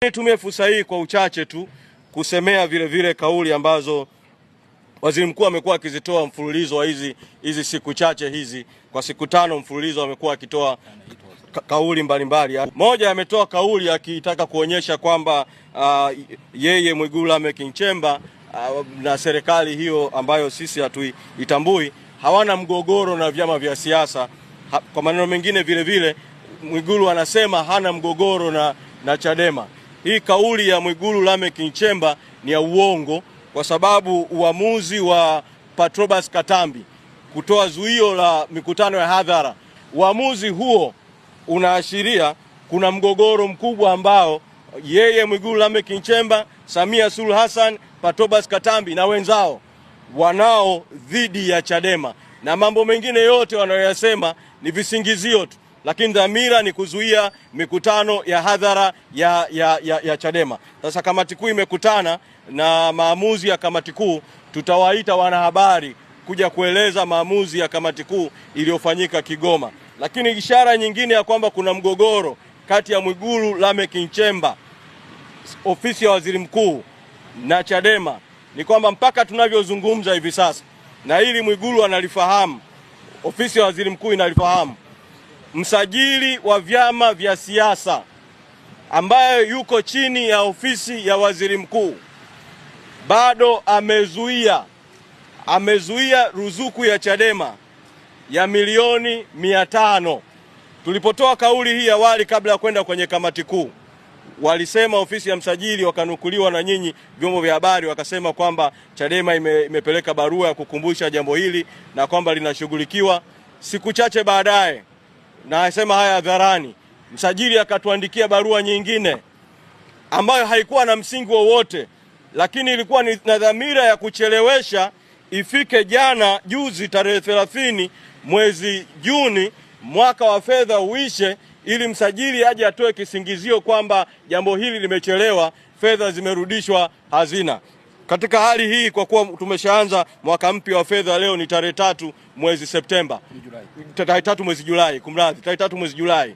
Nitumie fursa hii kwa uchache tu kusemea vile kauli ambazo Waziri Mkuu amekuwa akizitoa mfululizo wa hizi siku chache hizi, kwa siku 5 mfululizo amekuwa akitoa kauli mbalimbali. Moja, ametoa kauli akitaka kuonyesha kwamba yeye Mwigulu Lameck Nchemba na serikali hiyo ambayo sisi hatuitambui hawana mgogoro na vyama vya siasa. Kwa maneno mengine vile Mwigulu anasema hana mgogoro na Chadema. Hii kauli ya Mwigulu Lameck Nchemba ni ya uongo, kwa sababu uamuzi wa Patrobas Katambi kutoa zuio la mikutano ya hadhara, uamuzi huo unaashiria kuna mgogoro mkubwa ambao yeye Mwigulu Lameck Nchemba, Samia Suluhu Hassan, Patrobas Katambi na wenzao wanao dhidi ya Chadema, na mambo mengine yote wanayoyasema ni visingizio tu, lakini dhamira ni kuzuia mikutano ya hadhara ya Chadema. Sasa kamati kuu imekutana na maamuzi ya kamati kuu, tutawaita wanahabari kuja kueleza maamuzi ya kamati kuu iliyofanyika Kigoma. Lakini ishara nyingine ya kwamba kuna mgogoro kati ya Mwigulu Lameck Nchemba, ofisi ya waziri mkuu, na Chadema ni kwamba mpaka tunavyozungumza hivi sasa, na hili Mwigulu analifahamu, ofisi ya waziri mkuu inalifahamu, msajili wa vyama vya siasa ambaye yuko chini ya ofisi ya waziri mkuu bado amezuia ruzuku ya Chadema ya milioni 500. Tulipotoa kauli hii awali kabla ya kwenda kwenye kamati kuu, walisema ofisi ya msajili, wakanukuliwa na nyinyi vyombo vya habari, wakasema kwamba Chadema imepeleka barua ya kukumbusha jambo hili na kwamba linashughulikiwa. Siku chache baadaye, na asema haya hadharani, msajili akatuandikia barua nyingine ambayo haikuwa na msingi wowote, lakini ilikuwa na dhamira ya kuchelewesha ifike juzi tarehe 30 mwezi Juni mwaka wa fedha uishe, ili msajili aje atoe kisingizio kwamba jambo hili limechelewa, fedha zimerudishwa hazina. Katika hali hii, kwa kuwa tumeshaanza mwaka mpya wa fedha, leo ni tarehe 3 mwezi Septemba, tarehe 3 mwezi Julai, tarehe 3 mwezi Julai,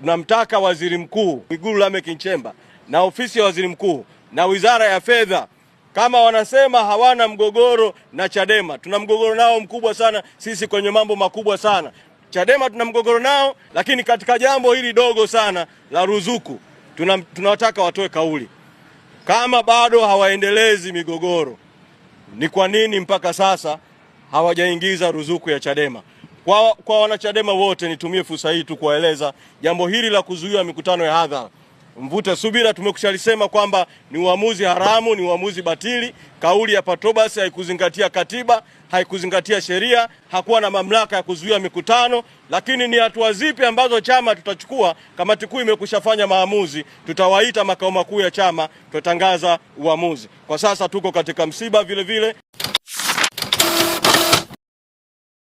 tunamtaka waziri mkuu Mwigulu Lameck Nchemba na ofisi ya waziri mkuu na wizara ya fedha, kama wanasema hawana mgogoro na Chadema, tuna mgogoro nao mkubwa sana sisi kwenye mambo makubwa sana. Chadema tuna mgogoro nao, lakini katika jambo hili dogo sana la ruzuku tunawataka watoe kauli. Kama bado hawaendelezi migogoro, ni kwa nini mpaka sasa hawajaingiza ruzuku ya Chadema? Kwa wanachadema wote, nitumie fursa hii tu kuwaeleza jambo hili la kuzuia mikutano ya hadhara, mvute subira. Tumekushalisema kwamba ni uamuzi haramu, ni uamuzi batili. Kauli ya Patrobas haikuzingatia katiba, haikuzingatia sheria, hakuwa na mamlaka ya kuzuia mikutano. Lakini ni hatua zipi ambazo chama tutachukua? Kamati kuu imekushafanya maamuzi, tutawaita makao makuu ya chama, tutatangaza uamuzi. Kwa sasa tuko katika msiba vile.